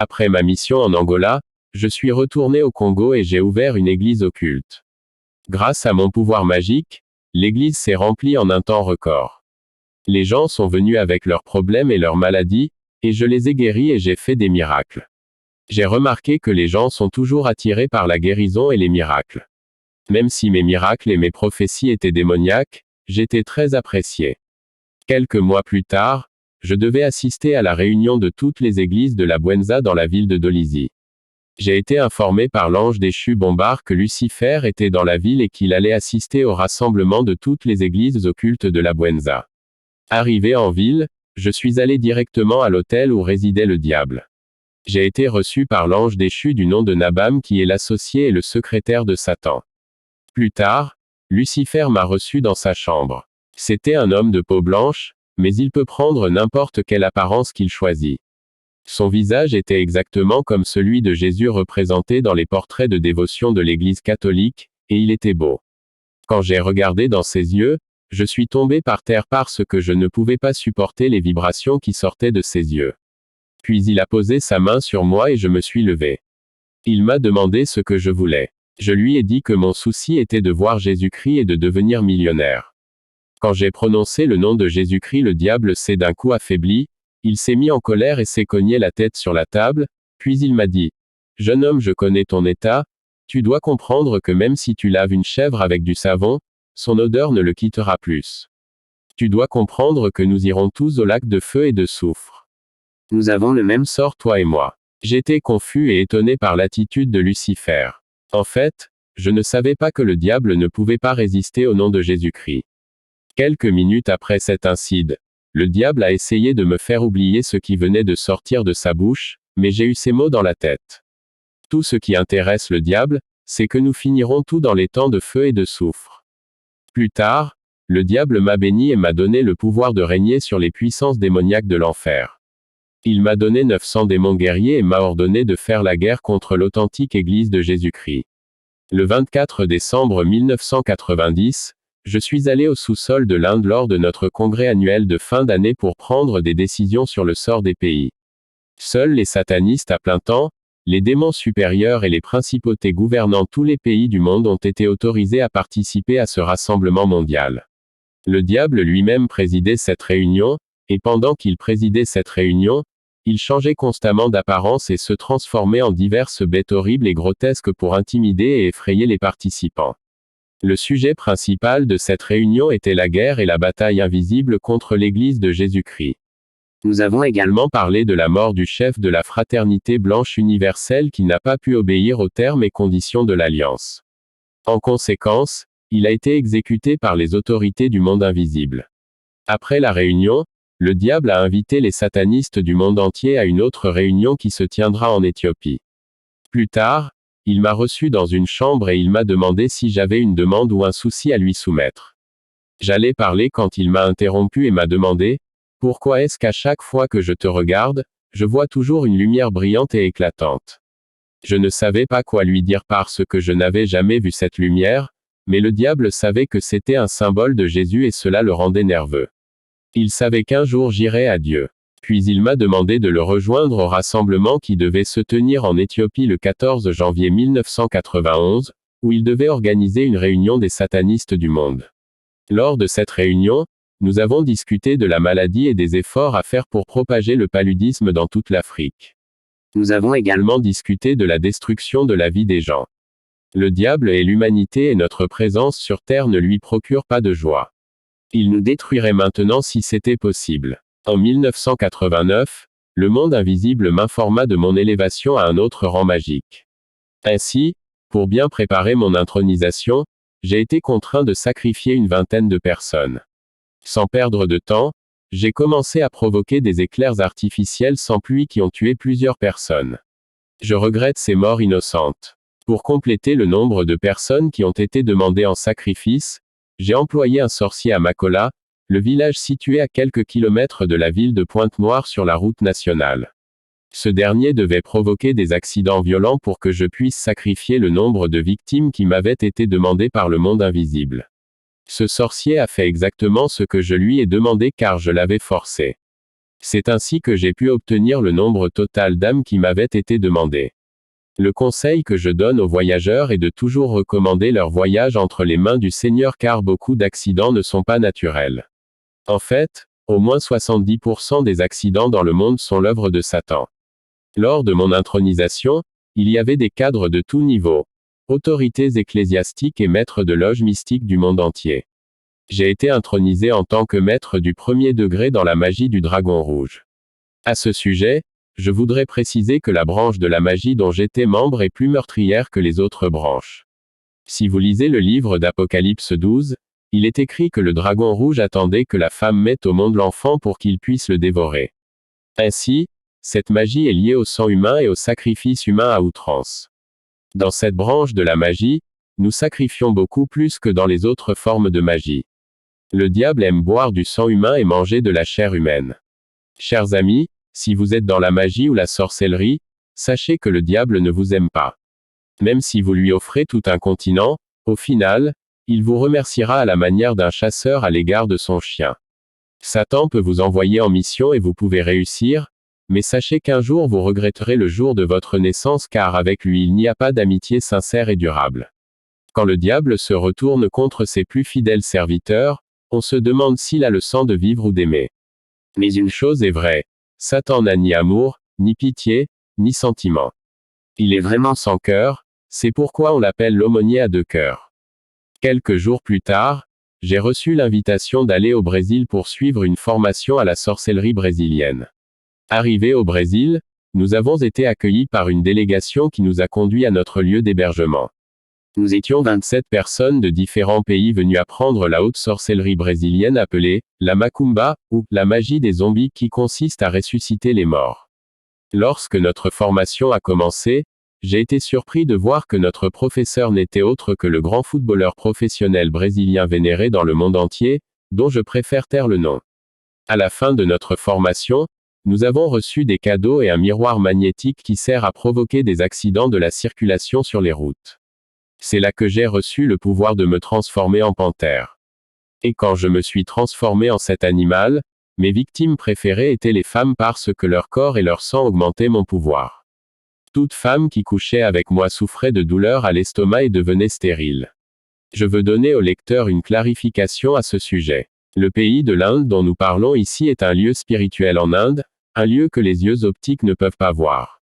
Après ma mission en Angola, je suis retourné au Congo et j'ai ouvert une église occulte. Grâce à mon pouvoir magique, l'église s'est remplie en un temps record. Les gens sont venus avec leurs problèmes et leurs maladies, et je les ai guéris et j'ai fait des miracles. J'ai remarqué que les gens sont toujours attirés par la guérison et les miracles. Même si mes miracles et mes prophéties étaient démoniaques, j'étais très apprécié. Quelques mois plus tard, je devais assister à la réunion de toutes les églises de la Bwenza dans la ville de Dolisie. J'ai été informé par l'ange déchu Bombard que Lucifer était dans la ville et qu'il allait assister au rassemblement de toutes les églises occultes de la Bwenza. Arrivé en ville, je suis allé directement à l'hôtel où résidait le diable. J'ai été reçu par l'ange déchu du nom de Nabam qui est l'associé et le secrétaire de Satan. Plus tard, Lucifer m'a reçu dans sa chambre. C'était un homme de peau blanche, mais il peut prendre n'importe quelle apparence qu'il choisit. Son visage était exactement comme celui de Jésus représenté dans les portraits de dévotion de l'Église catholique, et il était beau. Quand j'ai regardé dans ses yeux, je suis tombé par terre parce que je ne pouvais pas supporter les vibrations qui sortaient de ses yeux. Puis il a posé sa main sur moi et je me suis levé. Il m'a demandé ce que je voulais. Je lui ai dit que mon souci était de voir Jésus-Christ et de devenir millionnaire. Quand j'ai prononcé le nom de Jésus-Christ, le diable s'est d'un coup affaibli, il s'est mis en colère et s'est cogné la tête sur la table, puis il m'a dit, « Jeune homme, je connais ton état, tu dois comprendre que même si tu laves une chèvre avec du savon, son odeur ne le quittera plus. Tu dois comprendre que nous irons tous au lac de feu et de soufre. Nous avons le même sort, toi et moi. » J'étais confus et étonné par l'attitude de Lucifer. En fait, je ne savais pas que le diable ne pouvait pas résister au nom de Jésus-Christ. Quelques minutes après cet incident, le diable a essayé de me faire oublier ce qui venait de sortir de sa bouche, mais j'ai eu ces mots dans la tête. Tout ce qui intéresse le diable, c'est que nous finirons tout dans les temps de feu et de soufre. Plus tard, le diable m'a béni et m'a donné le pouvoir de régner sur les puissances démoniaques de l'enfer. Il m'a donné 900 démons guerriers et m'a ordonné de faire la guerre contre l'authentique Église de Jésus-Christ. Le 24 décembre 1990, je suis allé au sous-sol de l'Inde lors de notre congrès annuel de fin d'année pour prendre des décisions sur le sort des pays. Seuls les satanistes à plein temps, les démons supérieurs et les principautés gouvernant tous les pays du monde ont été autorisés à participer à ce rassemblement mondial. Le diable lui-même présidait cette réunion, et pendant qu'il présidait cette réunion, il changeait constamment d'apparence et se transformait en diverses bêtes horribles et grotesques pour intimider et effrayer les participants. Le sujet principal de cette réunion était la guerre et la bataille invisible contre l'Église de Jésus-Christ. Nous avons également parlé de la mort du chef de la fraternité blanche universelle qui n'a pas pu obéir aux termes et conditions de l'alliance. En conséquence, il a été exécuté par les autorités du monde invisible. Après la réunion, le diable a invité les satanistes du monde entier à une autre réunion qui se tiendra en Éthiopie. Plus tard, il m'a reçu dans une chambre et il m'a demandé si j'avais une demande ou un souci à lui soumettre. J'allais parler quand il m'a interrompu et m'a demandé, « Pourquoi est-ce qu'à chaque fois que je te regarde, je vois toujours une lumière brillante et éclatante ?» Je ne savais pas quoi lui dire parce que je n'avais jamais vu cette lumière, mais le diable savait que c'était un symbole de Jésus et cela le rendait nerveux. Il savait qu'un jour j'irais à Dieu. Puis il m'a demandé de le rejoindre au rassemblement qui devait se tenir en Éthiopie le 14 janvier 1991, où il devait organiser une réunion des satanistes du monde. Lors de cette réunion, nous avons discuté de la maladie et des efforts à faire pour propager le paludisme dans toute l'Afrique. Nous avons également discuté de la destruction de la vie des gens. Le diable et l'humanité et notre présence sur Terre ne lui procurent pas de joie. Il nous détruirait maintenant si c'était possible. En 1989, le monde invisible m'informa de mon élévation à un autre rang magique. Ainsi, pour bien préparer mon intronisation, j'ai été contraint de sacrifier une vingtaine de personnes. Sans perdre de temps, j'ai commencé à provoquer des éclairs artificiels sans pluie qui ont tué plusieurs personnes. Je regrette ces morts innocentes. Pour compléter le nombre de personnes qui ont été demandées en sacrifice, j'ai employé un sorcier à Makola, le village situé à quelques kilomètres de la ville de Pointe-Noire sur la route nationale. Ce dernier devait provoquer des accidents violents pour que je puisse sacrifier le nombre de victimes qui m'avaient été demandées par le monde invisible. Ce sorcier a fait exactement ce que je lui ai demandé car je l'avais forcé. C'est ainsi que j'ai pu obtenir le nombre total d'âmes qui m'avait été demandé. Le conseil que je donne aux voyageurs est de toujours recommander leur voyage entre les mains du Seigneur car beaucoup d'accidents ne sont pas naturels. En fait, au moins 70% des accidents dans le monde sont l'œuvre de Satan. Lors de mon intronisation, il y avait des cadres de tout niveau, autorités ecclésiastiques et maîtres de loges mystiques du monde entier. J'ai été intronisé en tant que maître du premier degré dans la magie du dragon rouge. À ce sujet, je voudrais préciser que la branche de la magie dont j'étais membre est plus meurtrière que les autres branches. Si vous lisez le livre d'Apocalypse 12, il est écrit que le dragon rouge attendait que la femme mette au monde l'enfant pour qu'il puisse le dévorer. Ainsi, cette magie est liée au sang humain et au sacrifice humain à outrance. Dans cette branche de la magie, nous sacrifions beaucoup plus que dans les autres formes de magie. Le diable aime boire du sang humain et manger de la chair humaine. Chers amis, si vous êtes dans la magie ou la sorcellerie, sachez que le diable ne vous aime pas. Même si vous lui offrez tout un continent, au final, il vous remerciera à la manière d'un chasseur à l'égard de son chien. Satan peut vous envoyer en mission et vous pouvez réussir, mais sachez qu'un jour vous regretterez le jour de votre naissance car avec lui il n'y a pas d'amitié sincère et durable. Quand le diable se retourne contre ses plus fidèles serviteurs, on se demande s'il a le sang de vivre ou d'aimer. Mais une chose est vraie, Satan n'a ni amour, ni pitié, ni sentiment. Il est vraiment sans cœur, c'est pourquoi on l'appelle l'aumônier à deux cœurs. Quelques jours plus tard, j'ai reçu l'invitation d'aller au Brésil pour suivre une formation à la sorcellerie brésilienne. Arrivé au Brésil, nous avons été accueillis par une délégation qui nous a conduits à notre lieu d'hébergement. Nous étions 27 personnes de différents pays venues apprendre la haute sorcellerie brésilienne appelée la macumba, ou la magie des zombies qui consiste à ressusciter les morts. Lorsque notre formation a commencé, j'ai été surpris de voir que notre professeur n'était autre que le grand footballeur professionnel brésilien vénéré dans le monde entier, dont je préfère taire le nom. À la fin de notre formation, nous avons reçu des cadeaux et un miroir magnétique qui sert à provoquer des accidents de la circulation sur les routes. C'est là que j'ai reçu le pouvoir de me transformer en panthère. Et quand je me suis transformé en cet animal, mes victimes préférées étaient les femmes parce que leur corps et leur sang augmentaient mon pouvoir. Toute femme qui couchait avec moi souffrait de douleurs à l'estomac et devenait stérile. Je veux donner au lecteur une clarification à ce sujet. Le pays de l'Inde dont nous parlons ici est un lieu spirituel en Inde, un lieu que les yeux optiques ne peuvent pas voir.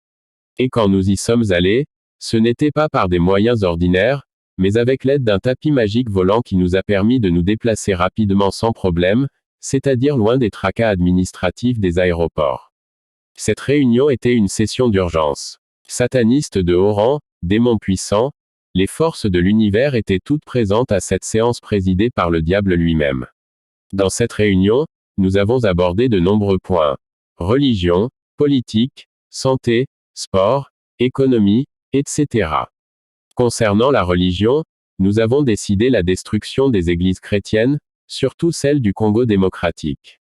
Et quand nous y sommes allés, ce n'était pas par des moyens ordinaires, mais avec l'aide d'un tapis magique volant qui nous a permis de nous déplacer rapidement sans problème, c'est-à-dire loin des tracas administratifs des aéroports. Cette réunion était une session d'urgence. Satanistes de haut rang, démons puissants, les forces de l'univers étaient toutes présentes à cette séance présidée par le diable lui-même. Dans cette réunion, nous avons abordé de nombreux points. Religion, politique, santé, sport, économie, etc. Concernant la religion, nous avons décidé la destruction des églises chrétiennes, surtout celles du Congo démocratique.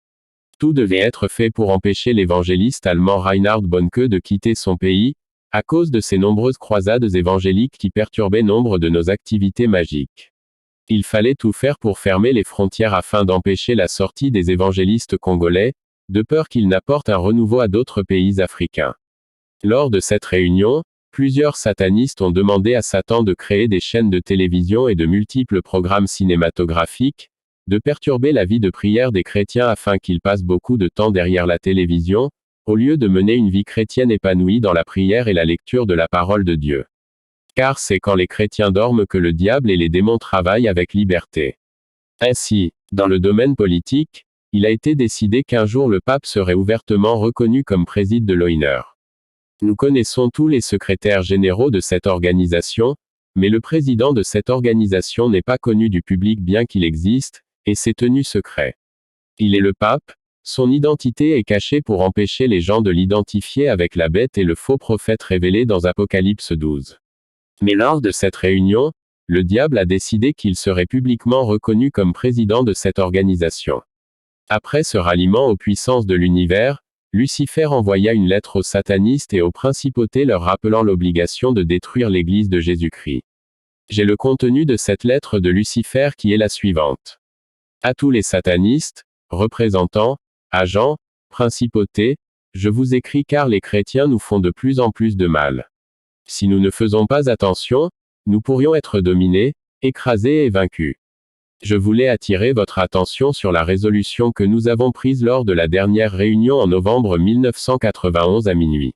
Tout devait être fait pour empêcher l'évangéliste allemand Reinhard Bonnke de quitter son pays, à cause de ces nombreuses croisades évangéliques qui perturbaient nombre de nos activités magiques. Il fallait tout faire pour fermer les frontières afin d'empêcher la sortie des évangélistes congolais, de peur qu'ils n'apportent un renouveau à d'autres pays africains. Lors de cette réunion, plusieurs satanistes ont demandé à Satan de créer des chaînes de télévision et de multiples programmes cinématographiques, de perturber la vie de prière des chrétiens afin qu'ils passent beaucoup de temps derrière la télévision, au lieu de mener une vie chrétienne épanouie dans la prière et la lecture de la parole de Dieu. Car c'est quand les chrétiens dorment que le diable et les démons travaillent avec liberté. Ainsi, dans le domaine politique, il a été décidé qu'un jour le pape serait ouvertement reconnu comme président de l'ONU. Nous connaissons tous les secrétaires généraux de cette organisation, mais le président de cette organisation n'est pas connu du public bien qu'il existe, et c'est tenu secret. Il est le pape, son identité est cachée pour empêcher les gens de l'identifier avec la bête et le faux prophète révélé dans Apocalypse 12. Mais lors de cette réunion, le diable a décidé qu'il serait publiquement reconnu comme président de cette organisation. Après ce ralliement aux puissances de l'univers, Lucifer envoya une lettre aux satanistes et aux principautés leur rappelant l'obligation de détruire l'Église de Jésus-Christ. J'ai le contenu de cette lettre de Lucifer qui est la suivante. À tous les satanistes, représentants, agents, Principauté, je vous écris car les chrétiens nous font de plus en plus de mal. Si nous ne faisons pas attention, nous pourrions être dominés, écrasés et vaincus. Je voulais attirer votre attention sur la résolution que nous avons prise lors de la dernière réunion en novembre 1991 à minuit.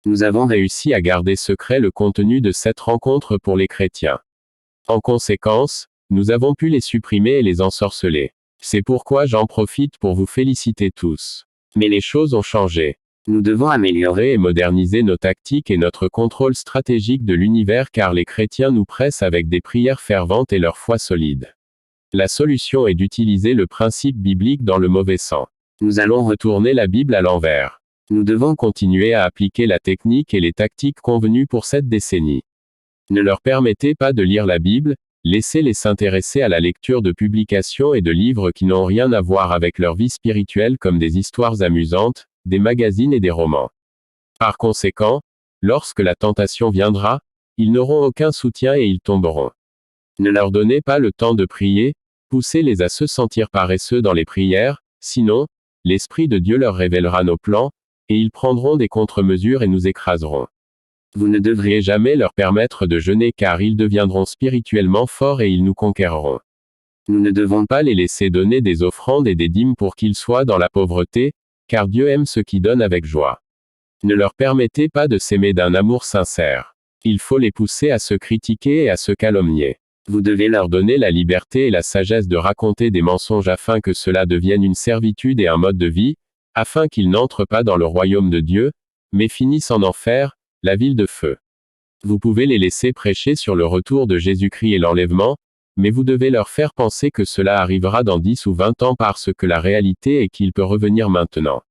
Nous avons réussi à garder secret le contenu de cette rencontre pour les chrétiens. En conséquence, nous avons pu les supprimer et les ensorceler. C'est pourquoi j'en profite pour vous féliciter tous. Mais les choses ont changé. Nous devons améliorer et moderniser nos tactiques et notre contrôle stratégique de l'univers car les chrétiens nous pressent avec des prières ferventes et leur foi solide. La solution est d'utiliser le principe biblique dans le mauvais sens. Nous allons retourner la Bible à l'envers. Nous devons continuer à appliquer la technique et les tactiques convenues pour cette décennie. Ne leur permettez pas de lire la Bible, laissez-les s'intéresser à la lecture de publications et de livres qui n'ont rien à voir avec leur vie spirituelle comme des histoires amusantes, des magazines et des romans. Par conséquent, lorsque la tentation viendra, ils n'auront aucun soutien et ils tomberont. Ne leur donnez pas le temps de prier, poussez-les à se sentir paresseux dans les prières, sinon, l'Esprit de Dieu leur révélera nos plans, et ils prendront des contre-mesures et nous écraseront. Vous ne devriez jamais leur permettre de jeûner car ils deviendront spirituellement forts et ils nous conquéreront. Nous ne devons pas les laisser donner des offrandes et des dîmes pour qu'ils soient dans la pauvreté, car Dieu aime ceux qui donnent avec joie. Ne leur permettez pas de s'aimer d'un amour sincère. Il faut les pousser à se critiquer et à se calomnier. Vous devez leur donner la liberté et la sagesse de raconter des mensonges afin que cela devienne une servitude et un mode de vie, afin qu'ils n'entrent pas dans le royaume de Dieu, mais finissent en enfer, la ville de feu. Vous pouvez les laisser prêcher sur le retour de Jésus-Christ et l'enlèvement, mais vous devez leur faire penser que cela arrivera dans 10 ou 20 ans parce que la réalité est qu'il peut revenir maintenant.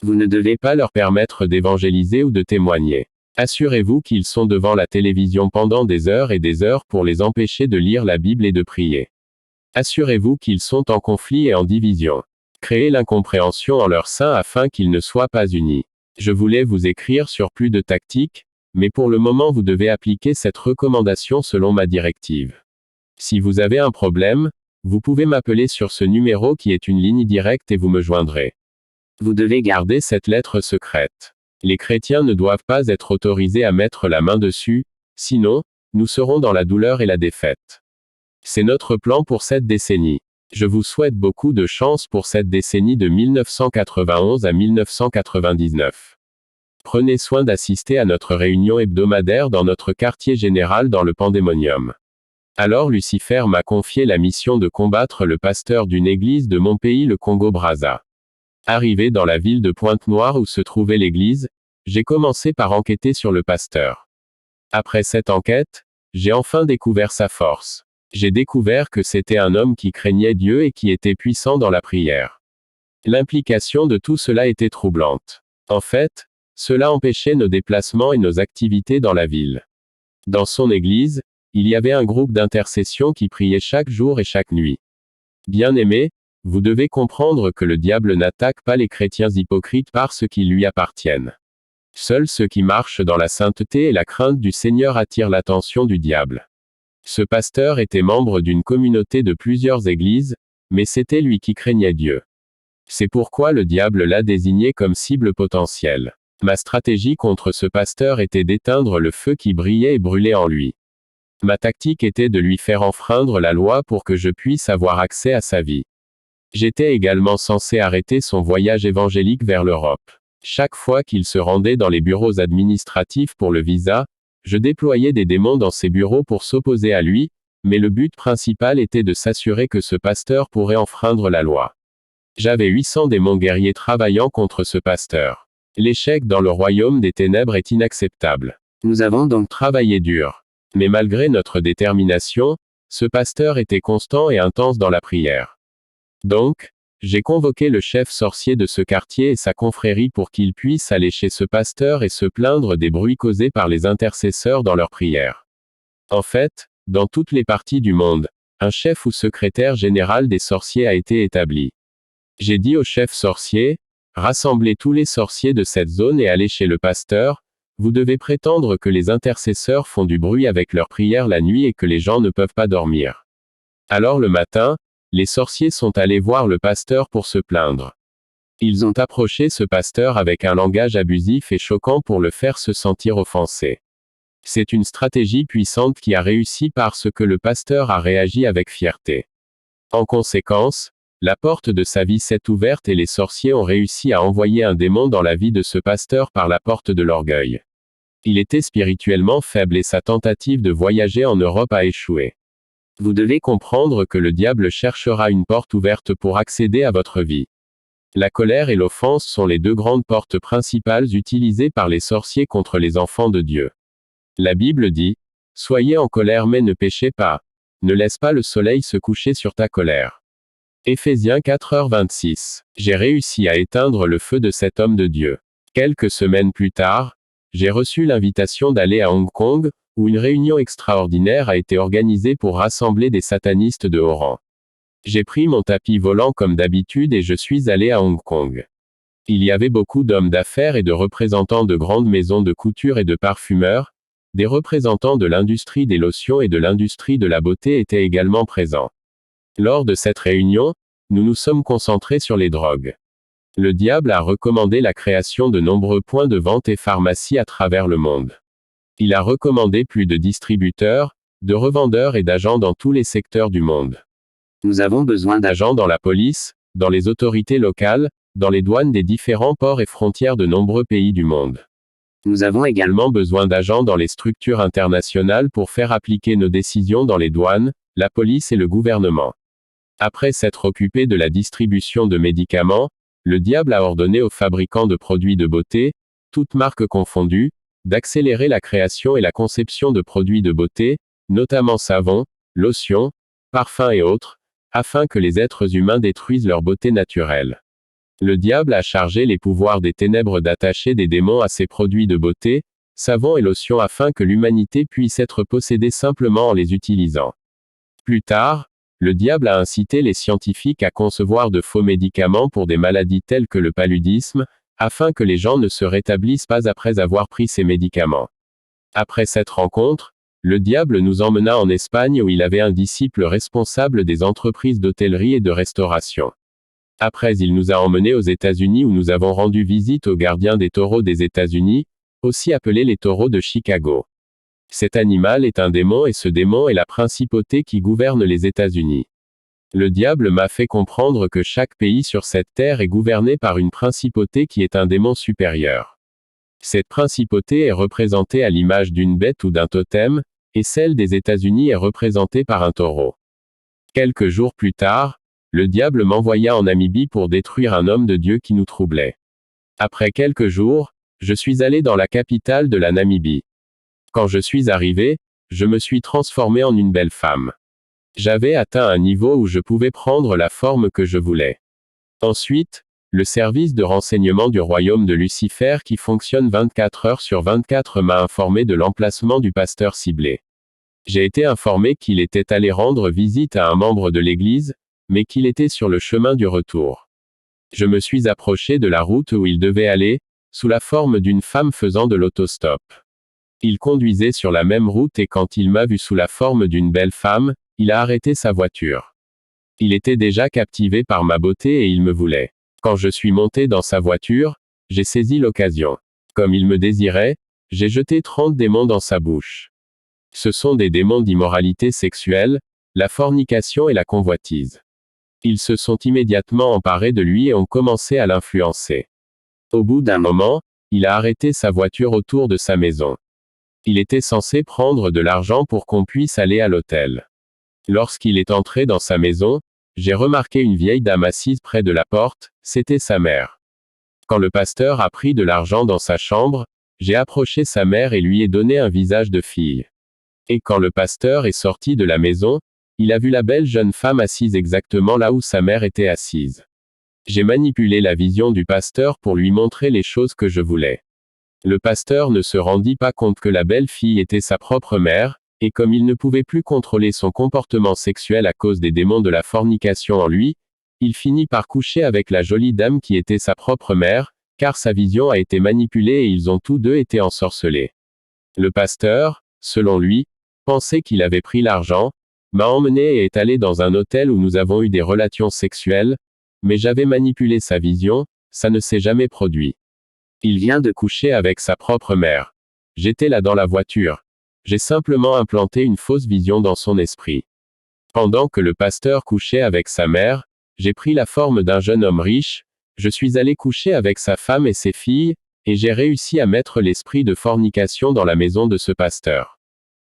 Vous ne devez pas leur permettre d'évangéliser ou de témoigner. Assurez-vous qu'ils sont devant la télévision pendant des heures et des heures pour les empêcher de lire la Bible et de prier. Assurez-vous qu'ils sont en conflit et en division. Créez l'incompréhension en leur sein afin qu'ils ne soient pas unis. Je voulais vous écrire sur plus de tactiques, mais pour le moment vous devez appliquer cette recommandation selon ma directive. Si vous avez un problème, vous pouvez m'appeler sur ce numéro qui est une ligne directe et vous me joindrez. Vous devez garder cette lettre secrète. Les chrétiens ne doivent pas être autorisés à mettre la main dessus, sinon, nous serons dans la douleur et la défaite. C'est notre plan pour cette décennie. Je vous souhaite beaucoup de chance pour cette décennie de 1991 à 1999. Prenez soin d'assister à notre réunion hebdomadaire dans notre quartier général dans le Pandémonium. Alors Lucifer m'a confié la mission de combattre le pasteur d'une église de mon pays, le Congo-Brazza. Arrivé dans la ville de Pointe-Noire où se trouvait l'église, j'ai commencé par enquêter sur le pasteur. Après cette enquête, j'ai enfin découvert sa force. J'ai découvert que c'était un homme qui craignait Dieu et qui était puissant dans la prière. L'implication de tout cela était troublante. En fait, cela empêchait nos déplacements et nos activités dans la ville. Dans son église, il y avait un groupe d'intercession qui priait chaque jour et chaque nuit. Bien-aimés, vous devez comprendre que le diable n'attaque pas les chrétiens hypocrites parce qu'ils lui appartiennent. Seuls ceux qui marchent dans la sainteté et la crainte du Seigneur attirent l'attention du diable. Ce pasteur était membre d'une communauté de plusieurs églises, mais c'était lui qui craignait Dieu. C'est pourquoi le diable l'a désigné comme cible potentielle. Ma stratégie contre ce pasteur était d'éteindre le feu qui brillait et brûlait en lui. Ma tactique était de lui faire enfreindre la loi pour que je puisse avoir accès à sa vie. J'étais également censé arrêter son voyage évangélique vers l'Europe. Chaque fois qu'il se rendait dans les bureaux administratifs pour le visa, je déployais des démons dans ces bureaux pour s'opposer à lui, mais le but principal était de s'assurer que ce pasteur pourrait enfreindre la loi. J'avais 800 démons guerriers travaillant contre ce pasteur. L'échec dans le royaume des ténèbres est inacceptable. Nous avons donc travaillé dur. Mais malgré notre détermination, ce pasteur était constant et intense dans la prière. Donc, j'ai convoqué le chef sorcier de ce quartier et sa confrérie pour qu'ils puissent aller chez ce pasteur et se plaindre des bruits causés par les intercesseurs dans leurs prières. En fait, dans toutes les parties du monde, un chef ou secrétaire général des sorciers a été établi. J'ai dit au chef sorcier, rassemblez tous les sorciers de cette zone et allez chez le pasteur, vous devez prétendre que les intercesseurs font du bruit avec leurs prières la nuit et que les gens ne peuvent pas dormir. Alors le matin, les sorciers sont allés voir le pasteur pour se plaindre. Ils ont approché ce pasteur avec un langage abusif et choquant pour le faire se sentir offensé. C'est une stratégie puissante qui a réussi parce que le pasteur a réagi avec fierté. En conséquence, la porte de sa vie s'est ouverte et les sorciers ont réussi à envoyer un démon dans la vie de ce pasteur par la porte de l'orgueil. Il était spirituellement faible et sa tentative de voyager en Europe a échoué. Vous devez comprendre que le diable cherchera une porte ouverte pour accéder à votre vie. La colère et l'offense sont les deux grandes portes principales utilisées par les sorciers contre les enfants de Dieu. La Bible dit, « Soyez en colère mais ne péchez pas. Ne laisse pas le soleil se coucher sur ta colère. » Éphésiens 4h26. J'ai réussi à éteindre le feu de cet homme de Dieu. Quelques semaines plus tard, j'ai reçu l'invitation d'aller à Hong Kong, où une réunion extraordinaire a été organisée pour rassembler des satanistes de haut rang. J'ai pris mon tapis volant comme d'habitude et je suis allé à Hong Kong. Il y avait beaucoup d'hommes d'affaires et de représentants de grandes maisons de couture et de parfumeurs, des représentants de l'industrie des lotions et de l'industrie de la beauté étaient également présents. Lors de cette réunion, nous nous sommes concentrés sur les drogues. Le diable a recommandé la création de nombreux points de vente et pharmacies à travers le monde. Il a recommandé plus de distributeurs, de revendeurs et d'agents dans tous les secteurs du monde. Nous avons besoin d'agents dans la police, dans les autorités locales, dans les douanes des différents ports et frontières de nombreux pays du monde. Nous avons également besoin d'agents dans les structures internationales pour faire appliquer nos décisions dans les douanes, la police et le gouvernement. Après s'être occupé de la distribution de médicaments, le diable a ordonné aux fabricants de produits de beauté, toutes marques confondues, d'accélérer la création et la conception de produits de beauté, notamment savons, lotions, parfums et autres, afin que les êtres humains détruisent leur beauté naturelle. Le diable a chargé les pouvoirs des ténèbres d'attacher des démons à ces produits de beauté, savons et lotions afin que l'humanité puisse être possédée simplement en les utilisant. Plus tard, le diable a incité les scientifiques à concevoir de faux médicaments pour des maladies telles que le paludisme, afin que les gens ne se rétablissent pas après avoir pris ces médicaments. Après cette rencontre, le diable nous emmena en Espagne où il avait un disciple responsable des entreprises d'hôtellerie et de restauration. Après il nous a emmenés aux États-Unis où nous avons rendu visite aux gardiens des taureaux des États-Unis, aussi appelés les taureaux de Chicago. Cet animal est un démon et ce démon est la principauté qui gouverne les États-Unis. Le diable m'a fait comprendre que chaque pays sur cette terre est gouverné par une principauté qui est un démon supérieur. Cette principauté est représentée à l'image d'une bête ou d'un totem, et celle des États-Unis est représentée par un taureau. Quelques jours plus tard, le diable m'envoya en Namibie pour détruire un homme de Dieu qui nous troublait. Après quelques jours, je suis allé dans la capitale de la Namibie. Quand je suis arrivé, je me suis transformé en une belle femme. J'avais atteint un niveau où je pouvais prendre la forme que je voulais. Ensuite, le service de renseignement du royaume de Lucifer qui fonctionne 24 heures sur 24 m'a informé de l'emplacement du pasteur ciblé. J'ai été informé qu'il était allé rendre visite à un membre de l'église, mais qu'il était sur le chemin du retour. Je me suis approché de la route où il devait aller, sous la forme d'une femme faisant de l'autostop. Il conduisait sur la même route et quand il m'a vu sous la forme d'une belle femme, il a arrêté sa voiture. Il était déjà captivé par ma beauté et il me voulait. Quand je suis monté dans sa voiture, j'ai saisi l'occasion. Comme il me désirait, j'ai jeté 30 démons dans sa bouche. Ce sont des démons d'immoralité sexuelle, la fornication et la convoitise. Ils se sont immédiatement emparés de lui et ont commencé à l'influencer. Au bout d'un moment, il a arrêté sa voiture autour de sa maison. Il était censé prendre de l'argent pour qu'on puisse aller à l'hôtel. Lorsqu'il est entré dans sa maison, j'ai remarqué une vieille dame assise près de la porte, c'était sa mère. Quand le pasteur a pris de l'argent dans sa chambre, j'ai approché sa mère et lui ai donné un visage de fille. Et quand le pasteur est sorti de la maison, il a vu la belle jeune femme assise exactement là où sa mère était assise. J'ai manipulé la vision du pasteur pour lui montrer les choses que je voulais. Le pasteur ne se rendit pas compte que la belle fille était sa propre mère, et comme il ne pouvait plus contrôler son comportement sexuel à cause des démons de la fornication en lui, il finit par coucher avec la jolie dame qui était sa propre mère, car sa vision a été manipulée et ils ont tous deux été ensorcelés. Le pasteur, selon lui, pensait qu'il avait pris l'argent, m'a emmené et est allé dans un hôtel où nous avons eu des relations sexuelles, mais j'avais manipulé sa vision, ça ne s'est jamais produit. Il vient de coucher avec sa propre mère. J'étais là dans la voiture. J'ai simplement implanté une fausse vision dans son esprit. Pendant que le pasteur couchait avec sa mère, j'ai pris la forme d'un jeune homme riche, je suis allé coucher avec sa femme et ses filles, et j'ai réussi à mettre l'esprit de fornication dans la maison de ce pasteur.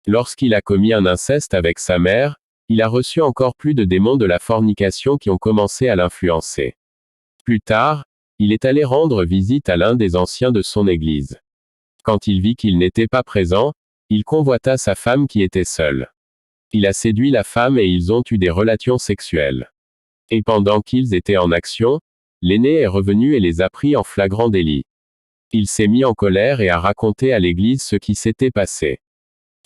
Lorsqu'il a commis un inceste avec sa mère, il a reçu encore plus de démons de la fornication qui ont commencé à l'influencer. Plus tard, il est allé rendre visite à l'un des anciens de son église. Quand il vit qu'il n'était pas présent, il convoita sa femme qui était seule. Il a séduit la femme et ils ont eu des relations sexuelles. Et pendant qu'ils étaient en action, l'aîné est revenu et les a pris en flagrant délit. Il s'est mis en colère et a raconté à l'église ce qui s'était passé.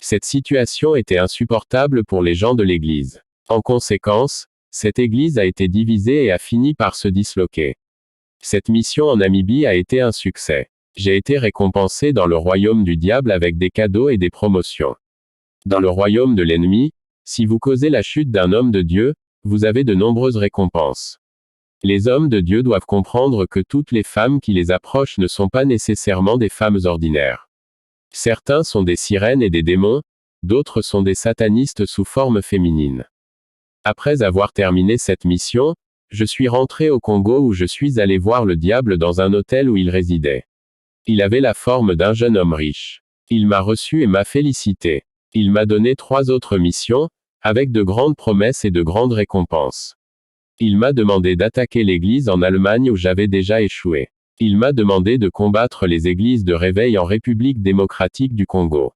Cette situation était insupportable pour les gens de l'église. En conséquence, cette église a été divisée et a fini par se disloquer. Cette mission en Namibie a été un succès. J'ai été récompensé dans le royaume du diable avec des cadeaux et des promotions. Dans le royaume de l'ennemi, si vous causez la chute d'un homme de Dieu, vous avez de nombreuses récompenses. Les hommes de Dieu doivent comprendre que toutes les femmes qui les approchent ne sont pas nécessairement des femmes ordinaires. Certains sont des sirènes et des démons, d'autres sont des satanistes sous forme féminine. Après avoir terminé cette mission, je suis rentré au Congo où je suis allé voir le diable dans un hôtel où il résidait. Il avait la forme d'un jeune homme riche. Il m'a reçu et m'a félicité. Il m'a donné 3 autres missions, avec de grandes promesses et de grandes récompenses. Il m'a demandé d'attaquer l'église en Allemagne où j'avais déjà échoué. Il m'a demandé de combattre les églises de réveil en République démocratique du Congo.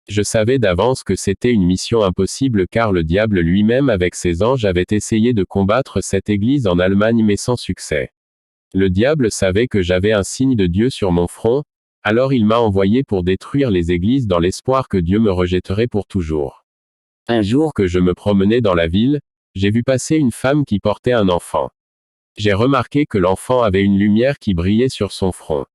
Je savais d'avance que c'était une mission impossible car le diable lui-même avec ses anges avait essayé de combattre cette église en Allemagne mais sans succès. Le diable savait que j'avais un signe de Dieu sur mon front, alors il m'a envoyé pour détruire les églises dans l'espoir que Dieu me rejetterait pour toujours. Un jour que je me promenais dans la ville, j'ai vu passer une femme qui portait un enfant. J'ai remarqué que l'enfant avait une lumière qui brillait sur son front.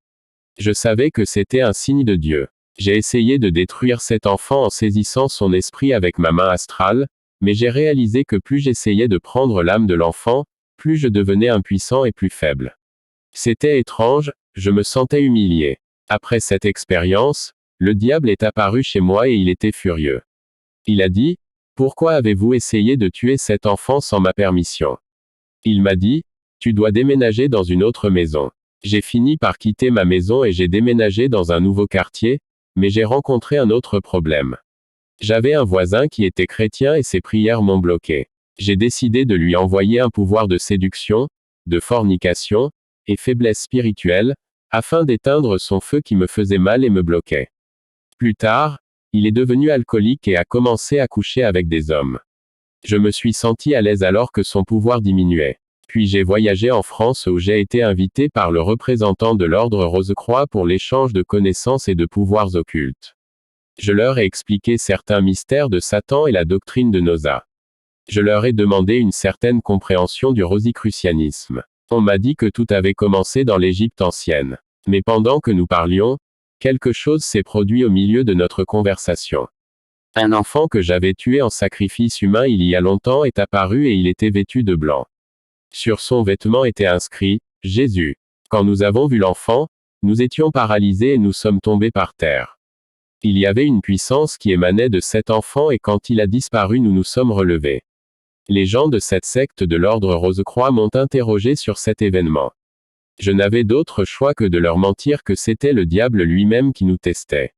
Je savais que c'était un signe de Dieu. J'ai essayé de détruire cet enfant en saisissant son esprit avec ma main astrale, mais j'ai réalisé que plus j'essayais de prendre l'âme de l'enfant, plus je devenais impuissant et plus faible. C'était étrange, je me sentais humilié. Après cette expérience, le diable est apparu chez moi et il était furieux. Il a dit, « Pourquoi avez-vous essayé de tuer cet enfant sans ma permission ?» Il m'a dit, « Tu dois déménager dans une autre maison. » J'ai fini par quitter ma maison et j'ai déménagé dans un nouveau quartier, mais j'ai rencontré un autre problème. J'avais un voisin qui était chrétien et ses prières m'ont bloqué. J'ai décidé de lui envoyer un pouvoir de séduction, de fornication, et faiblesse spirituelle, afin d'éteindre son feu qui me faisait mal et me bloquait. Plus tard, il est devenu alcoolique et a commencé à coucher avec des hommes. Je me suis senti à l'aise alors que son pouvoir diminuait. Puis j'ai voyagé en France où j'ai été invité par le représentant de l'ordre Rose-Croix pour l'échange de connaissances et de pouvoirs occultes. Je leur ai expliqué certains mystères de Satan et la doctrine de Nosa. Je leur ai demandé une certaine compréhension du rosicrucianisme. On m'a dit que tout avait commencé dans l'Égypte ancienne. Mais pendant que nous parlions, quelque chose s'est produit au milieu de notre conversation. Un enfant que j'avais tué en sacrifice humain il y a longtemps est apparu et il était vêtu de blanc. Sur son vêtement était inscrit « Jésus ». Quand nous avons vu l'enfant, nous étions paralysés et nous sommes tombés par terre. Il y avait une puissance qui émanait de cet enfant et quand il a disparu nous nous sommes relevés. Les gens de cette secte de l'ordre Rose-Croix m'ont interrogé sur cet événement. Je n'avais d'autre choix que de leur mentir que c'était le diable lui-même qui nous testait.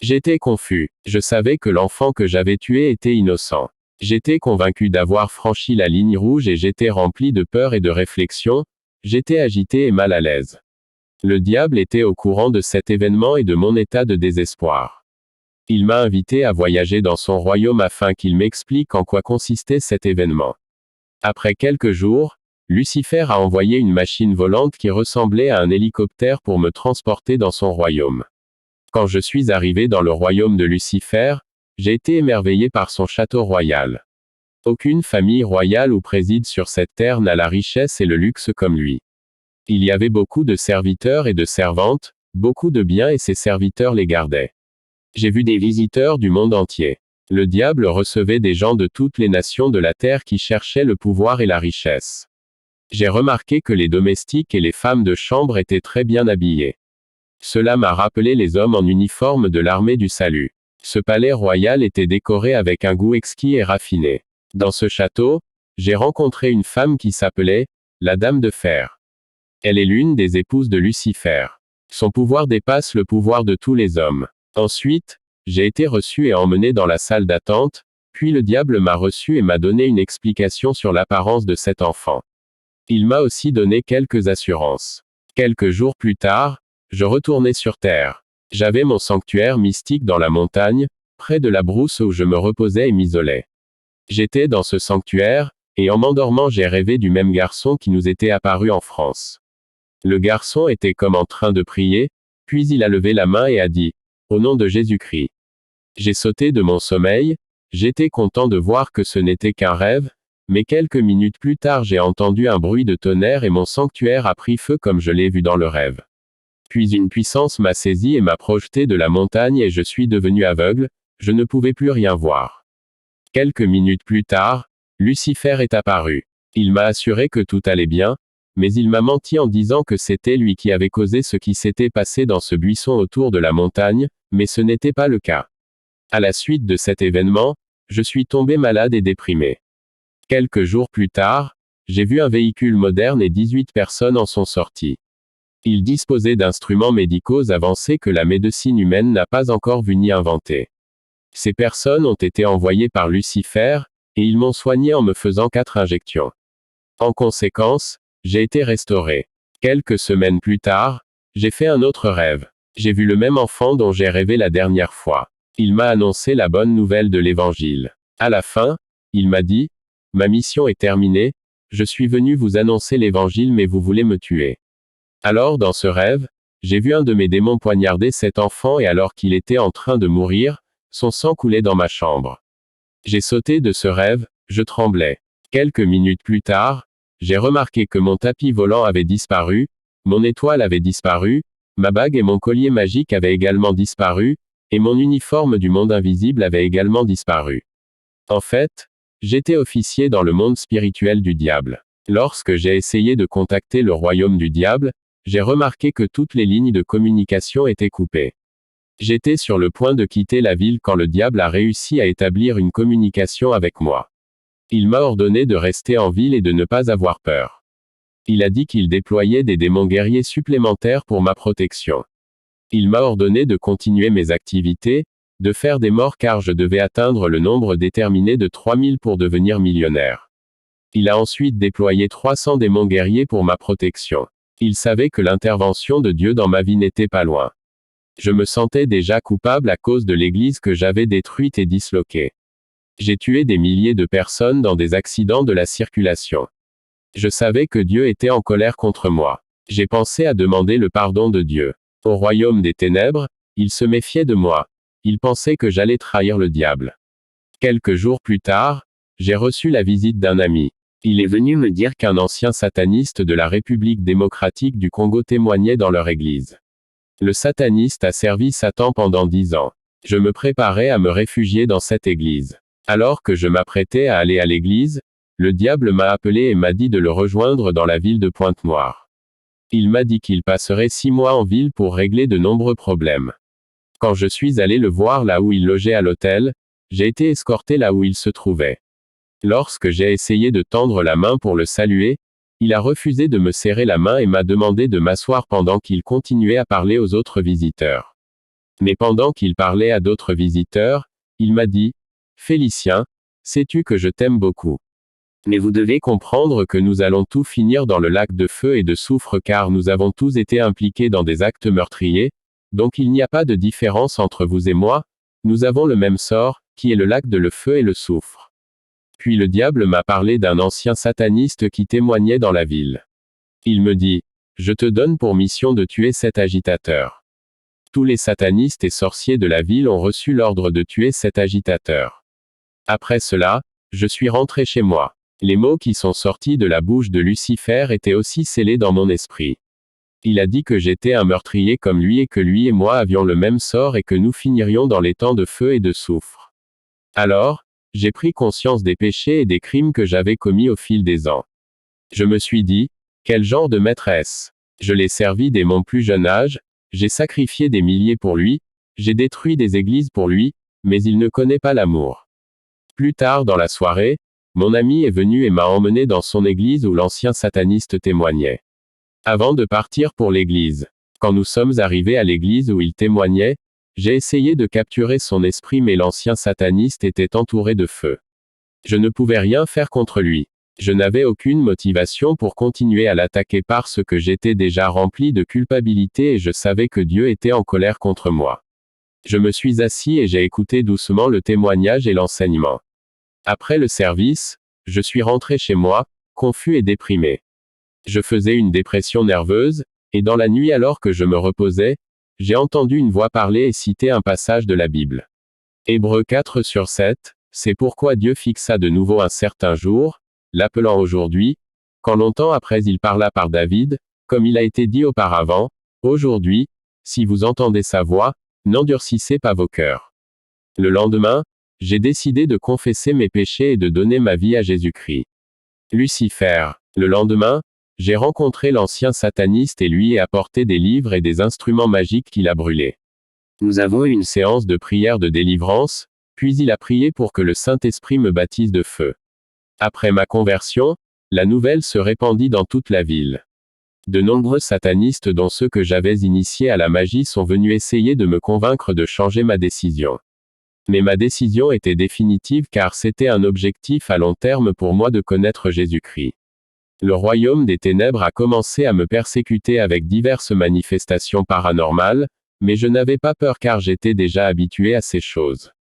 J'étais confus. Je savais que l'enfant que j'avais tué était innocent. J'étais convaincu d'avoir franchi la ligne rouge et j'étais rempli de peur et de réflexion, j'étais agité et mal à l'aise. Le diable était au courant de cet événement et de mon état de désespoir. Il m'a invité à voyager dans son royaume afin qu'il m'explique en quoi consistait cet événement. Après quelques jours, Lucifer a envoyé une machine volante qui ressemblait à un hélicoptère pour me transporter dans son royaume. Quand je suis arrivé dans le royaume de Lucifer, j'ai été émerveillé par son château royal. Aucune famille royale ou préside sur cette terre n'a la richesse et le luxe comme lui. Il y avait beaucoup de serviteurs et de servantes, beaucoup de biens et ses serviteurs les gardaient. J'ai vu des visiteurs du monde entier. Le diable recevait des gens de toutes les nations de la terre qui cherchaient le pouvoir et la richesse. J'ai remarqué que les domestiques et les femmes de chambre étaient très bien habillés. Cela m'a rappelé les hommes en uniforme de l'armée du salut. Ce palais royal était décoré avec un goût exquis et raffiné. Dans ce château, j'ai rencontré une femme qui s'appelait la Dame de Fer. Elle est l'une des épouses de Lucifer. Son pouvoir dépasse le pouvoir de tous les hommes. Ensuite, j'ai été reçu et emmené dans la salle d'attente, puis le diable m'a reçu et m'a donné une explication sur l'apparence de cet enfant. Il m'a aussi donné quelques assurances. Quelques jours plus tard, je retournais sur Terre. J'avais mon sanctuaire mystique dans la montagne, près de la brousse où je me reposais et m'isolais. J'étais dans ce sanctuaire, et en m'endormant j'ai rêvé du même garçon qui nous était apparu en France. Le garçon était comme en train de prier, puis il a levé la main et a dit, « Au nom de Jésus-Christ ». J'ai sauté de mon sommeil, j'étais content de voir que ce n'était qu'un rêve, mais quelques minutes plus tard j'ai entendu un bruit de tonnerre et mon sanctuaire a pris feu comme je l'ai vu dans le rêve. Puis une puissance m'a saisi et m'a projeté de la montagne et je suis devenu aveugle, je ne pouvais plus rien voir. Quelques minutes plus tard, Lucifer est apparu. Il m'a assuré que tout allait bien, mais il m'a menti en disant que c'était lui qui avait causé ce qui s'était passé dans ce buisson autour de la montagne, mais ce n'était pas le cas. À la suite de cet événement, je suis tombé malade et déprimé. Quelques jours plus tard, j'ai vu un véhicule moderne et 18 personnes en sont sorties. Il disposait d'instruments médicaux avancés que la médecine humaine n'a pas encore vu ni inventé. Ces personnes ont été envoyées par Lucifer, et ils m'ont soigné en me faisant 4 injections. En conséquence, j'ai été restauré. Quelques semaines plus tard, j'ai fait un autre rêve. J'ai vu le même enfant dont j'ai rêvé la dernière fois. Il m'a annoncé la bonne nouvelle de l'Évangile. À la fin, il m'a dit, « Ma mission est terminée, je suis venu vous annoncer l'Évangile mais vous voulez me tuer. » Alors dans ce rêve, j'ai vu un de mes démons poignarder cet enfant et alors qu'il était en train de mourir, son sang coulait dans ma chambre. J'ai sauté de ce rêve, je tremblais. Quelques minutes plus tard, j'ai remarqué que mon tapis volant avait disparu, mon étoile avait disparu, ma bague et mon collier magique avaient également disparu, et mon uniforme du monde invisible avait également disparu. En fait, j'étais officier dans le monde spirituel du diable. Lorsque j'ai essayé de contacter le royaume du diable, j'ai remarqué que toutes les lignes de communication étaient coupées. J'étais sur le point de quitter la ville quand le diable a réussi à établir une communication avec moi. Il m'a ordonné de rester en ville et de ne pas avoir peur. Il a dit qu'il déployait des démons guerriers supplémentaires pour ma protection. Il m'a ordonné de continuer mes activités, de faire des morts car je devais atteindre le nombre déterminé de 3000 pour devenir millionnaire. Il a ensuite déployé 300 démons guerriers pour ma protection. Il savait que l'intervention de Dieu dans ma vie n'était pas loin. Je me sentais déjà coupable à cause de l'église que j'avais détruite et disloquée. J'ai tué des milliers de personnes dans des accidents de la circulation. Je savais que Dieu était en colère contre moi. J'ai pensé à demander le pardon de Dieu. Au royaume des ténèbres, il se méfiait de moi. Il pensait que j'allais trahir le diable. Quelques jours plus tard, j'ai reçu la visite d'un ami. Il est venu me dire qu'un ancien sataniste de la République démocratique du Congo témoignait dans leur église. Le sataniste a servi Satan pendant 10 ans. Je me préparais à me réfugier dans cette église. Alors que je m'apprêtais à aller à l'église, le diable m'a appelé et m'a dit de le rejoindre dans la ville de Pointe-Noire. Il m'a dit qu'il passerait 6 mois en ville pour régler de nombreux problèmes. Quand je suis allé le voir là où il logeait à l'hôtel, j'ai été escorté là où il se trouvait. Lorsque j'ai essayé de tendre la main pour le saluer, il a refusé de me serrer la main et m'a demandé de m'asseoir pendant qu'il continuait à parler aux autres visiteurs. Mais pendant qu'il parlait à d'autres visiteurs, il m'a dit, « Félicien, sais-tu que je t'aime beaucoup. Mais vous devez comprendre que nous allons tous finir dans le lac de feu et de soufre car nous avons tous été impliqués dans des actes meurtriers, donc il n'y a pas de différence entre vous et moi, nous avons le même sort, qui est le lac de le feu et le soufre. » Puis le diable m'a parlé d'un ancien sataniste qui témoignait dans la ville. Il me dit, « Je te donne pour mission de tuer cet agitateur. » Tous les satanistes et sorciers de la ville ont reçu l'ordre de tuer cet agitateur. Après cela, je suis rentré chez moi. Les mots qui sont sortis de la bouche de Lucifer étaient aussi scellés dans mon esprit. Il a dit que j'étais un meurtrier comme lui et que lui et moi avions le même sort et que nous finirions dans les temps de feu et de soufre. Alors, j'ai pris conscience des péchés et des crimes que j'avais commis au fil des ans. Je me suis dit, quel genre de maître est-ce? Je l'ai servi dès mon plus jeune âge, j'ai sacrifié des milliers pour lui, j'ai détruit des églises pour lui, mais il ne connaît pas l'amour. Plus tard dans la soirée, mon ami est venu et m'a emmené dans son église où l'ancien sataniste témoignait. Avant de partir pour l'église, quand nous sommes arrivés à l'église où il témoignait, j'ai essayé de capturer son esprit mais l'ancien sataniste était entouré de feu. Je ne pouvais rien faire contre lui. Je n'avais aucune motivation pour continuer à l'attaquer parce que j'étais déjà rempli de culpabilité et je savais que Dieu était en colère contre moi. Je me suis assis et j'ai écouté doucement le témoignage et l'enseignement. Après le service, je suis rentré chez moi, confus et déprimé. Je faisais une dépression nerveuse, et dans la nuit alors que je me reposais, j'ai entendu une voix parler et citer un passage de la Bible. Hébreux 4/7, c'est pourquoi Dieu fixa de nouveau un certain jour, l'appelant aujourd'hui, quand longtemps après il parla par David, comme il a été dit auparavant, aujourd'hui, si vous entendez sa voix, n'endurcissez pas vos cœurs. Le lendemain, j'ai décidé de confesser mes péchés et de donner ma vie à Jésus-Christ. Lucifer. Le lendemain, j'ai rencontré l'ancien sataniste et lui ai apporté des livres et des instruments magiques qu'il a brûlés. Nous avons eu une séance de prière de délivrance, puis il a prié pour que le Saint-Esprit me baptise de feu. Après ma conversion, la nouvelle se répandit dans toute la ville. De nombreux satanistes dont ceux que j'avais initiés à la magie sont venus essayer de me convaincre de changer ma décision. Mais ma décision était définitive car c'était un objectif à long terme pour moi de connaître Jésus-Christ. Le royaume des ténèbres a commencé à me persécuter avec diverses manifestations paranormales, mais je n'avais pas peur car j'étais déjà habitué à ces choses.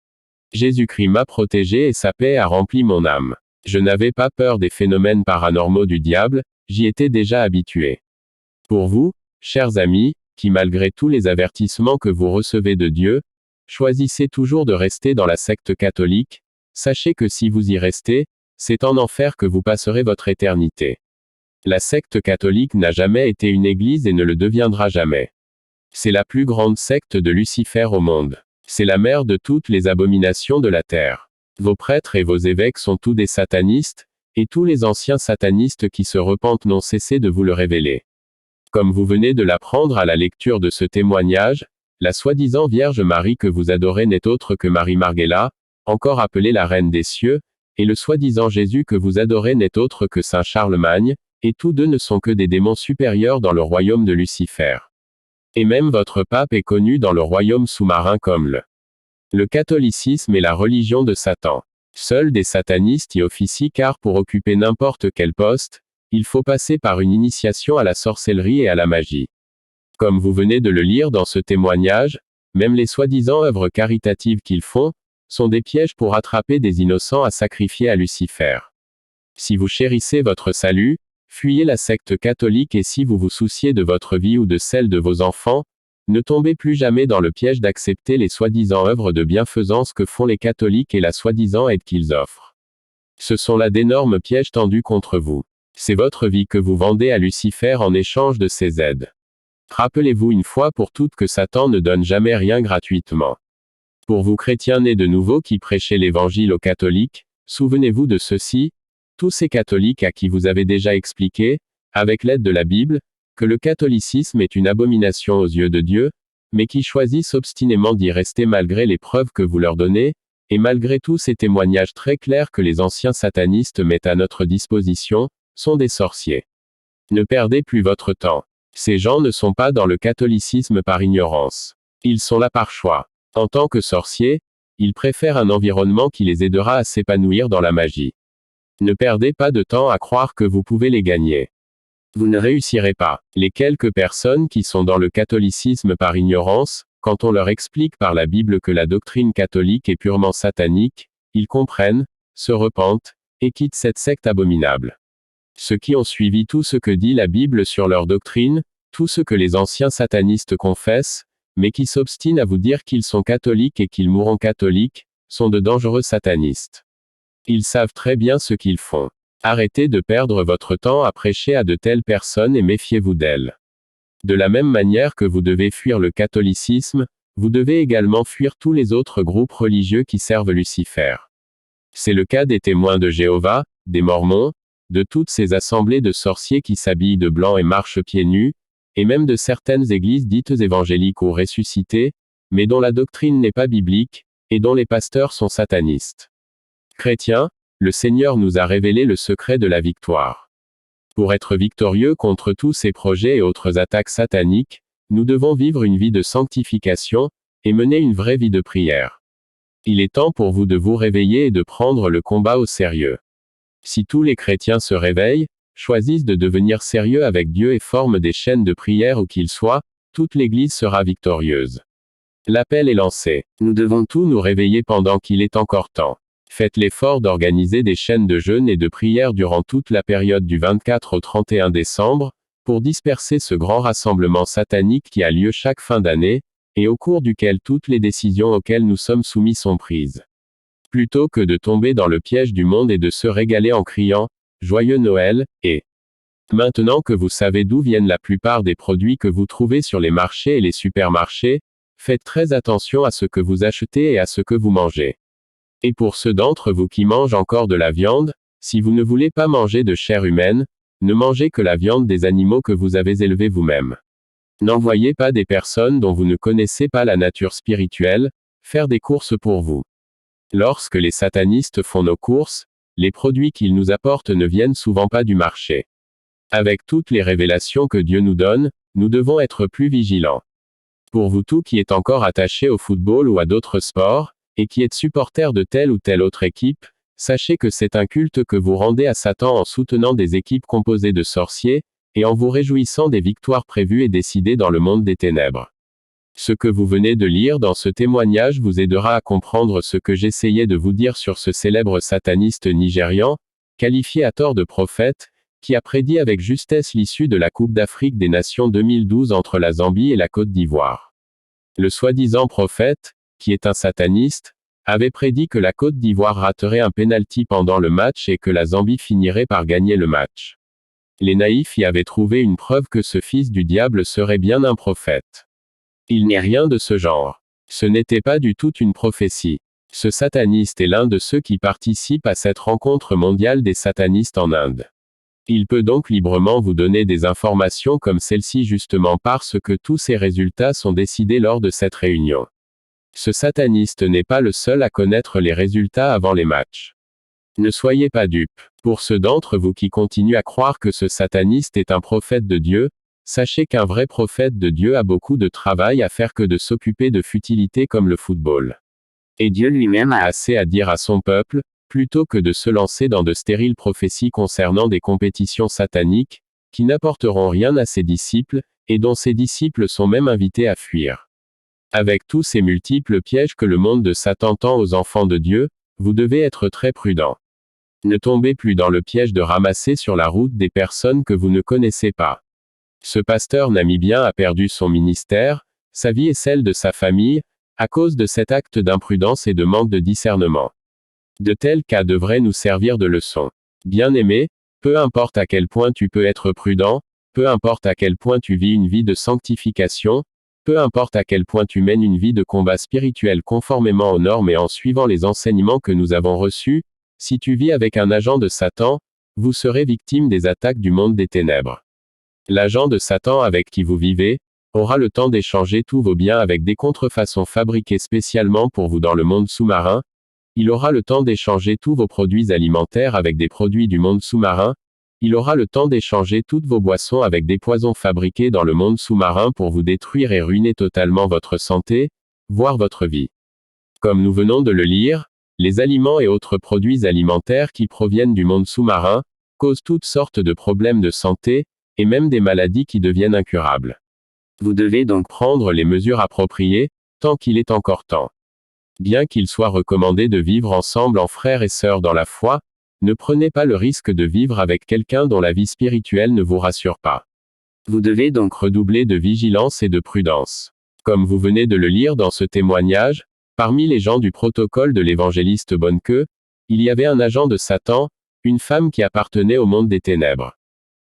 Jésus-Christ m'a protégé et sa paix a rempli mon âme. Je n'avais pas peur des phénomènes paranormaux du diable, j'y étais déjà habitué. Pour vous, chers amis, qui malgré tous les avertissements que vous recevez de Dieu, choisissez toujours de rester dans la secte catholique, sachez que si vous y restez, c'est en enfer que vous passerez votre éternité. La secte catholique n'a jamais été une église et ne le deviendra jamais. C'est la plus grande secte de Lucifer au monde. C'est la mère de toutes les abominations de la terre. Vos prêtres et vos évêques sont tous des satanistes, et tous les anciens satanistes qui se repentent n'ont cessé de vous le révéler. Comme vous venez de l'apprendre à la lecture de ce témoignage, la soi-disant Vierge Marie que vous adorez n'est autre que Marie Margella, encore appelée la Reine des cieux, et le soi-disant Jésus que vous adorez n'est autre que Saint Charlemagne, et tous deux ne sont que des démons supérieurs dans le royaume de Lucifer. Et même votre pape est connu dans le royaume sous-marin comme le catholicisme est la religion de Satan. Seuls des satanistes y officient car pour occuper n'importe quel poste, il faut passer par une initiation à la sorcellerie et à la magie. Comme vous venez de le lire dans ce témoignage, même les soi-disant œuvres caritatives qu'ils font, sont des pièges pour attraper des innocents à sacrifier à Lucifer. Si vous chérissez votre salut, fuyez la secte catholique et si vous vous souciez de votre vie ou de celle de vos enfants, ne tombez plus jamais dans le piège d'accepter les soi-disant œuvres de bienfaisance que font les catholiques et la soi-disant aide qu'ils offrent. Ce sont là d'énormes pièges tendus contre vous. C'est votre vie que vous vendez à Lucifer en échange de ces aides. Rappelez-vous une fois pour toutes que Satan ne donne jamais rien gratuitement. Pour vous chrétiens nés de nouveau qui prêchez l'évangile aux catholiques, souvenez-vous de ceci, tous ces catholiques à qui vous avez déjà expliqué, avec l'aide de la Bible, que le catholicisme est une abomination aux yeux de Dieu, mais qui choisissent obstinément d'y rester malgré les preuves que vous leur donnez, et malgré tous ces témoignages très clairs que les anciens satanistes mettent à notre disposition, sont des sorciers. Ne perdez plus votre temps. Ces gens ne sont pas dans le catholicisme par ignorance. Ils sont là par choix. En tant que sorciers, ils préfèrent un environnement qui les aidera à s'épanouir dans la magie. Ne perdez pas de temps à croire que vous pouvez les gagner. Vous ne réussirez pas. Les quelques personnes qui sont dans le catholicisme par ignorance, quand on leur explique par la Bible que la doctrine catholique est purement satanique, ils comprennent, se repentent, et quittent cette secte abominable. Ceux qui ont suivi tout ce que dit la Bible sur leur doctrine, tout ce que les anciens satanistes confessent, mais qui s'obstinent à vous dire qu'ils sont catholiques et qu'ils mourront catholiques, sont de dangereux satanistes. Ils savent très bien ce qu'ils font. Arrêtez de perdre votre temps à prêcher à de telles personnes et méfiez-vous d'elles. De la même manière que vous devez fuir le catholicisme, vous devez également fuir tous les autres groupes religieux qui servent Lucifer. C'est le cas des témoins de Jéhovah, des Mormons, de toutes ces assemblées de sorciers qui s'habillent de blanc et marchent pieds nus, et même de certaines églises dites évangéliques ou ressuscitées, mais dont la doctrine n'est pas biblique, et dont les pasteurs sont satanistes. Chrétiens, le Seigneur nous a révélé le secret de la victoire. Pour être victorieux contre tous ces projets et autres attaques sataniques, nous devons vivre une vie de sanctification, et mener une vraie vie de prière. Il est temps pour vous de vous réveiller et de prendre le combat au sérieux. Si tous les chrétiens se réveillent, choisissent de devenir sérieux avec Dieu et forment des chaînes de prière où qu'ils soient, toute l'Église sera victorieuse. L'appel est lancé. Nous devons tous nous réveiller pendant qu'il est encore temps. Faites l'effort d'organiser des chaînes de jeûne et de prière durant toute la période du 24 au 31 décembre, pour disperser ce grand rassemblement satanique qui a lieu chaque fin d'année, et au cours duquel toutes les décisions auxquelles nous sommes soumis sont prises. Plutôt que de tomber dans le piège du monde et de se régaler en criant « Joyeux Noël » et maintenant que vous savez d'où viennent la plupart des produits que vous trouvez sur les marchés et les supermarchés, faites très attention à ce que vous achetez et à ce que vous mangez. Et pour ceux d'entre vous qui mangent encore de la viande, si vous ne voulez pas manger de chair humaine, ne mangez que la viande des animaux que vous avez élevés vous-même. N'envoyez pas des personnes dont vous ne connaissez pas la nature spirituelle, faire des courses pour vous. Lorsque les satanistes font nos courses, les produits qu'ils nous apportent ne viennent souvent pas du marché. Avec toutes les révélations que Dieu nous donne, nous devons être plus vigilants. Pour vous tous qui êtes encore attachés au football ou à d'autres sports, et qui êtes supporters de telle ou telle autre équipe, sachez que c'est un culte que vous rendez à Satan en soutenant des équipes composées de sorciers, et en vous réjouissant des victoires prévues et décidées dans le monde des ténèbres. Ce que vous venez de lire dans ce témoignage vous aidera à comprendre ce que j'essayais de vous dire sur ce célèbre sataniste nigérian, qualifié à tort de prophète, qui a prédit avec justesse l'issue de la Coupe d'Afrique des Nations 2012 entre la Zambie et la Côte d'Ivoire. Le soi-disant prophète, qui est un sataniste, avait prédit que la Côte d'Ivoire raterait un pénalty pendant le match et que la Zambie finirait par gagner le match. Les naïfs y avaient trouvé une preuve que ce fils du diable serait bien un prophète. Il n'est rien de ce genre. Ce n'était pas du tout une prophétie. Ce sataniste est l'un de ceux qui participent à cette rencontre mondiale des satanistes en Inde. Il peut donc librement vous donner des informations comme celle-ci justement parce que tous ces résultats sont décidés lors de cette réunion. Ce sataniste n'est pas le seul à connaître les résultats avant les matchs. Ne soyez pas dupes. Pour ceux d'entre vous qui continuent à croire que ce sataniste est un prophète de Dieu, sachez qu'un vrai prophète de Dieu a beaucoup de travail à faire que de s'occuper de futilités comme le football. Et Dieu lui-même a assez à dire à son peuple, plutôt que de se lancer dans de stériles prophéties concernant des compétitions sataniques, qui n'apporteront rien à ses disciples, et dont ses disciples sont même invités à fuir. Avec tous ces multiples pièges que le monde de Satan tend aux enfants de Dieu, vous devez être très prudents. Ne tombez plus dans le piège de ramasser sur la route des personnes que vous ne connaissez pas. Ce pasteur namibien a perdu son ministère, sa vie et celle de sa famille, à cause de cet acte d'imprudence et de manque de discernement. De tels cas devraient nous servir de leçon. Bien-aimé, peu importe à quel point tu peux être prudent, peu importe à quel point tu vis une vie de sanctification, peu importe à quel point tu mènes une vie de combat spirituel conformément aux normes et en suivant les enseignements que nous avons reçus, si tu vis avec un agent de Satan, vous serez victime des attaques du monde des ténèbres. L'agent de Satan avec qui vous vivez, aura le temps d'échanger tous vos biens avec des contrefaçons fabriquées spécialement pour vous dans le monde sous-marin, il aura le temps d'échanger tous vos produits alimentaires avec des produits du monde sous-marin, il aura le temps d'échanger toutes vos boissons avec des poisons fabriqués dans le monde sous-marin pour vous détruire et ruiner totalement votre santé, voire votre vie. Comme nous venons de le lire, les aliments et autres produits alimentaires qui proviennent du monde sous-marin, causent toutes sortes de problèmes de santé, et même des maladies qui deviennent incurables. Vous devez donc prendre les mesures appropriées, tant qu'il est encore temps. Bien qu'il soit recommandé de vivre ensemble en frères et sœurs dans la foi, ne prenez pas le risque de vivre avec quelqu'un dont la vie spirituelle ne vous rassure pas. Vous devez donc redoubler de vigilance et de prudence. Comme vous venez de le lire dans ce témoignage, parmi les gens du protocole de l'évangéliste Bonnequeux, il y avait un agent de Satan, une femme qui appartenait au monde des ténèbres.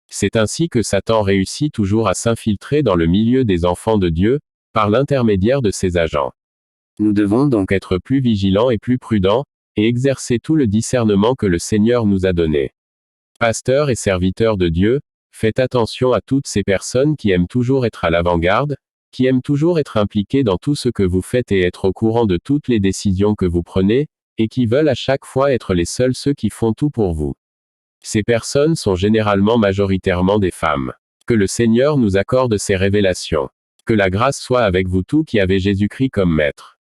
C'est ainsi que Satan réussit toujours à s'infiltrer dans le milieu des enfants de Dieu, par l'intermédiaire de ses agents. Nous devons donc être plus vigilants et plus prudents, et exercer tout le discernement que le Seigneur nous a donné. Pasteurs et serviteurs de Dieu, faites attention à toutes ces personnes qui aiment toujours être à l'avant-garde, qui aiment toujours être impliquées dans tout ce que vous faites et être au courant de toutes les décisions que vous prenez, et qui veulent à chaque fois être les seuls ceux qui font tout pour vous. Ces personnes sont généralement majoritairement des femmes. Que le Seigneur nous accorde ces révélations. Que la grâce soit avec vous tous qui avez Jésus-Christ comme maître.